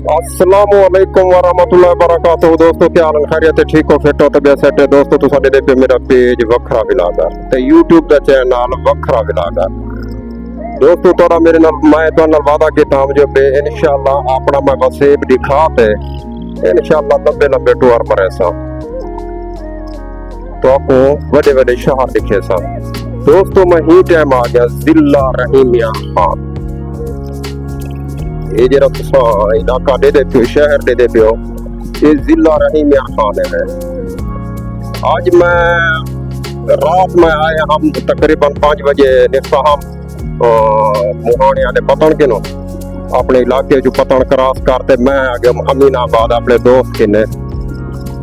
अस्सलामुअलैकुम वरहमतुल्लाहि वबरकातुहू। दोस्तों क्या हाल खैरियत है? ठीक हो, फिट हो, तबीयत सेट है? दोस्तों तुम साडे देखो मेरा पेज वखरा विलागर ते यूट्यूब दा चैनल वखरा विलागर। दोस्तों थोड़ा मेरे नाल मैं तो नाल वादा कीता हम जो बे इंशाअल्लाह अपना मैं वसेब दिखा ते इंशाअल्लाह लंबे लंबे टूर मरे सा तो आपको बड़े बड़े शहर दिखे सा। दोस्तों मैं ही टाइम आ गया जिला रहीमिया खान। ये जरा तुसा इलाका दे देते हो, शहर दे देते हो, ये जिला रहीमिया खान है। आज मैं रात में आए हम तकरीबन 5 बजे निकला हम मुहाने आने पतन के नो अपने इलाके जो पतन क्रॉस करते मैं आ गया अमीनाबाद अपने दोस्त के ने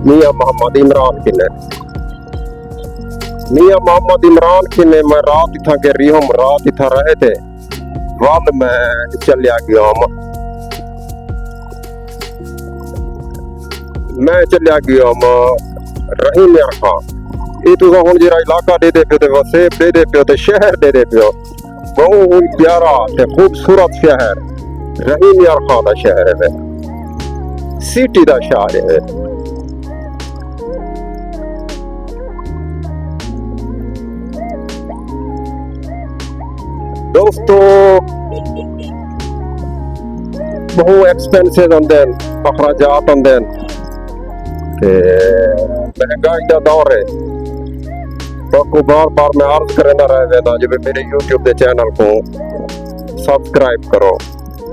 मियाँ मोहम्मद इमरान के ने। मियाँ मोहम्मद इमरान के ने मैं रात इथा के रही हूँ, रात इथा रहे थे वाल मैं चलिया गया मैं चलिया गया रहीमिया खान। ये तुम हूँ जरा इलाका दे दे पे वसेब दे दे पे शहर दे दे पे बहुत प्यारा ते खूबसूरत शहर रहीमिया खान का शहर है, सिटी का शहर है। दोस्तों बहुत एक्सपेंसिव होंगे अखराजात होंगे, महंगाई का दौर है तो को बार बार मैं अर्ज करना रहा जब मेरे यूट्यूब के चैनल को सब्सक्राइब करो,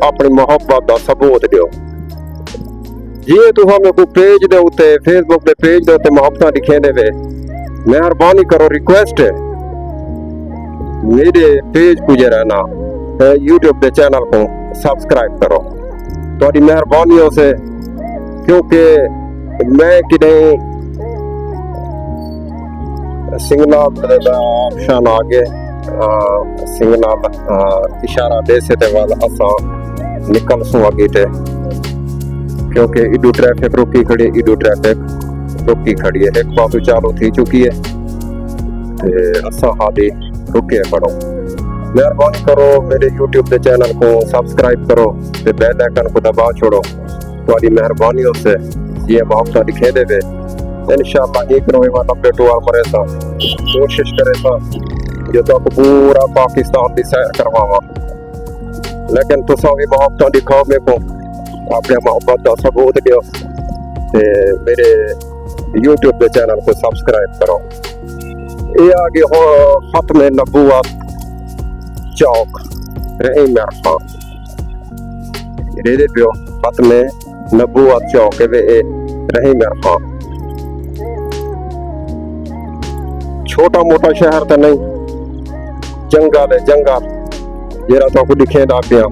अपनी मोहब्बत का सबूत दो। जी तुम हमें को पेज दे उते फेसबुक के पेज दे उते मोहब्बत लिखे दे, मेहरबानी करो, रिक्वेस्ट है मेरे पेज को जरा ना यूट्यूब के चैनल को सब्सक्राइब करो थोड़ी मेहरबानियों से, क्योंकि मैं कि सिग्नल ऑप्शन आगे सिग्नल इशारा दे से ते वाल असा निकल सो आगे थे, क्योंकि इडू ट्रैफिक रुकी खड़ी, इडू ट्रैफिक रुकी खड़ी है, एक पासू चालू थी चुकी है ते असा हादी रुके पड़ो। मेहरबानी करो मेरे यूट्यूब के चैनल को सब्सक्राइब करो ते बेल आइकन को दबा छोड़ो, तुम्हारी मेहरबानियों से ये मोहब्बत दिखे देवे इंशाअल्लाह एक नवे लंबे टूर मरे सा कोशिश करे सा जो तो पूरा पाकिस्तान की सैर करवावा, लेकिन तुसा भी मोहब्बत दिखाओ मेरे को, अपने मोहब्बत का सबूत दो ते मेरे यूट्यूब के चैनल को सब्सक्राइब करो। ये आगे हो खत्म नबूवत चौक रहीमिया खान दे दे पियो, खत्म नबूवत चौक है वे रहीमिया खान। छोटा मोटा शहर तो नहीं, जंगल है जंगल जरा तो दिखे ना पिया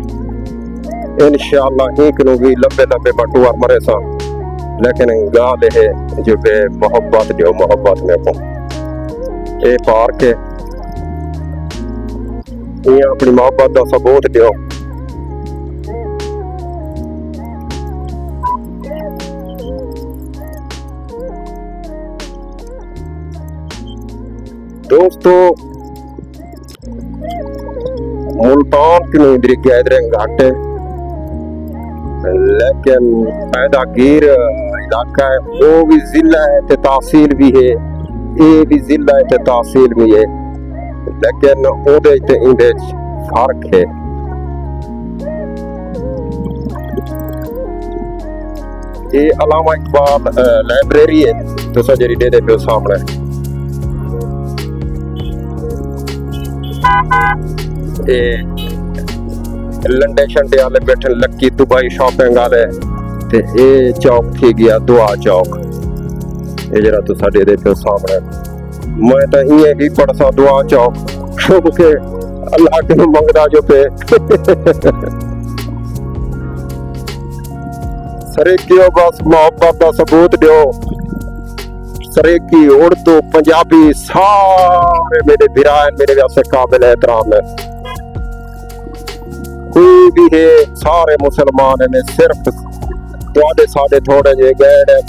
इंशाअल्लाह एक नु भी लंबे लंबे बटुआ मरे सा, लेकिन गाल है जो बे मोहब्बत दो, मोहब्बत में को ए पार्क है ये अपनी मोहब्बत का सबूत दो। दोस्तों मुल्तान की नहीं गया इधर घाट है, लेकिन पैदागीर इलाका है, वो भी जिला है ते तहसील भी है, ये भी जिला है ते तहसील भी है, लेकिन ओदे ते इंदे फर्क है। ये अल्लामा इकबाल लाइब्रेरी है तो सजरी दे पे सामने लंडे शंडे वाले बैठे लक्की दुबई शॉपिंग वाले ते ये चौक थी गया दुआ चौक, ये जरा तो साडे दे पे सामने मैं तो ये ही पड़सा दुआ चौक क्योंकि अल्लाह के मंगदा जो पे सरेकियो बस मोहब्बत का सबूत दो। सरेकी उर्दू पंजाबी सारे मेरे बिरान मेरे वास्ते काबिल एहतराम है, कोई भी है सारे मुसलमान ने, सिर्फ तुआडे साडे थोड़े जे गए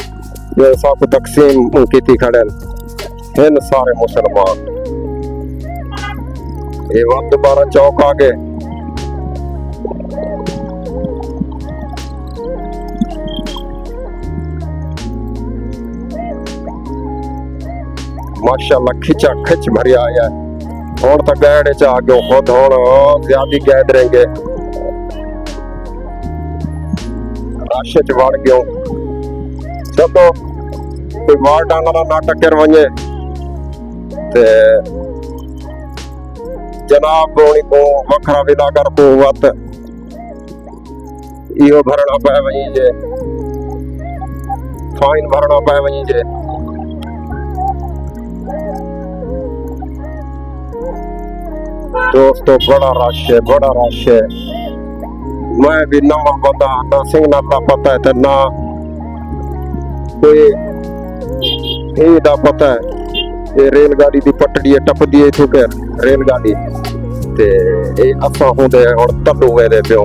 जो सब तकसीम की खड़े हैं सारे मुसलमान। ये वक्त 12 चौक आ गए माशाल्लाह खिचा खिच भरिया आया और तो गैड च आ गयो खुद हुण ज्यादा गैद रहेंगे राशे च वड़ गयो चलो कोई वार डांगा ना नाटक कर वने ते जनाब होनी को वखरा विदा कर को वत इहो भरणा पै वही जे फाइन भरणा पै वही जे दोस्तों बड़ा रश है मैं भी नवा बंदा ना सिग्नल का पता है ते ना कोई ही दा पता है ये रेलगाड़ी दी पटड़ी है टप दी इथों कर रेलगाड़ी ते ये असा होंदे हुण तल्लू दे पियो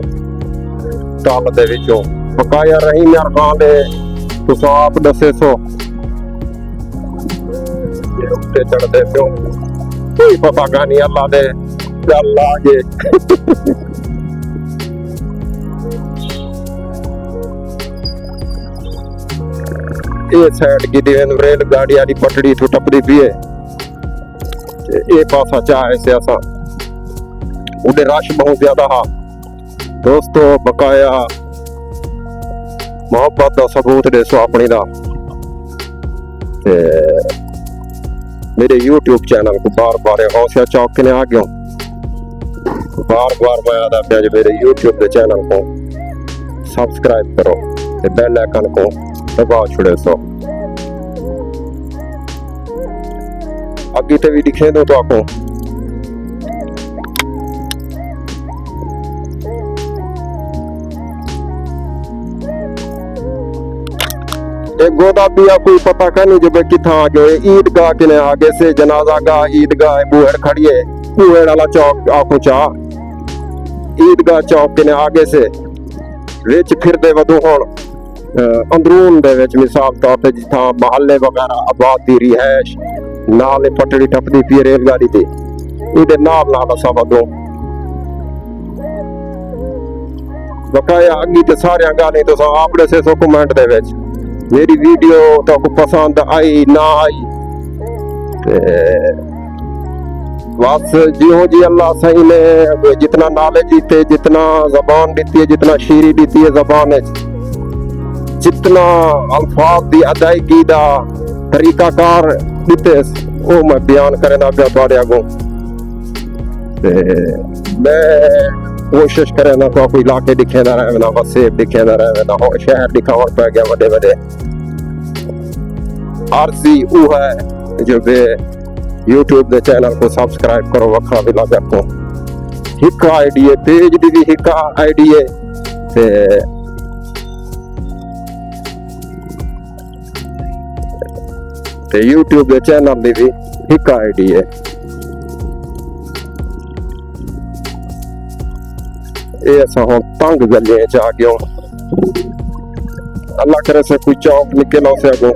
ताल दे विचों बकाया रही यार खान दे तुस आप दसे सो ये उत्ते चढ़दे पियो कोई पता का नहीं अल्लाह दे गल आ जे ये साइड की रेलगाड़ी वाली पटड़ी तो टपदी पी है ये पासा चाहे से असा उधर रश बहुत ज्यादा हा दोस्तों बकाया मोहब्बत का सबूत दसो अपनी दा ते मेरे YouTube चैनल को बार बार हौसला चौक के आ गयो बार मैं आदा पे मेरे YouTube के चैनल को सब्सक्राइब करो ते बेल आइकन को दबा छोड़े सो आगे ते भी दिखे दो तो आपको एक गोदा भी कोई पता का नहीं जब किथा आ गए ईदगाह के आगे से जनाजा गाह ईदगाह बूहड़ खड़ी है बूहड़ वाला चौक आखो चा ईदगाह चौक के आगे से विच फिर दे वधु हुण अंदरून दे विच मिसाल तौर पे जिथा महल्ले वगैरह आबादी रिहायश नाल पटड़ी टपदी पी रेलगाड़ी दी इहदे नाल असा वधो बकाया अगी ते सारियां गाली तुस आप दसे सो कमेंट दे विच मेरी वीडियो तो पसंद आई ना आई बस जियो जी अल्लाह सही ने जितना नॉलेज दीते जितना जबान दी है जितना शीरी दी है जबान जितना अल्फाज दी अदायगी दा तरीकाकार दिते वो मैं बयान करना पिया तुहाडे अगों मैं कोशिश करे ना तो कोई इलाके दिखे ना रहे ना वसेब दिखे ना रहे ना शहर दिखाव पै गया वडे वडे आरजी वो है जो बे YouTube दे चैनल को सब्सक्राइब करो वखरा भी लगा को हिक आईडी है पेज दी भी हिक आईडी है ते YouTube दे चैनल दी भी हिक आईडी है ये असा हम तंग गले जा गयो अल्लाह करे से कोई चौक निकल से अगो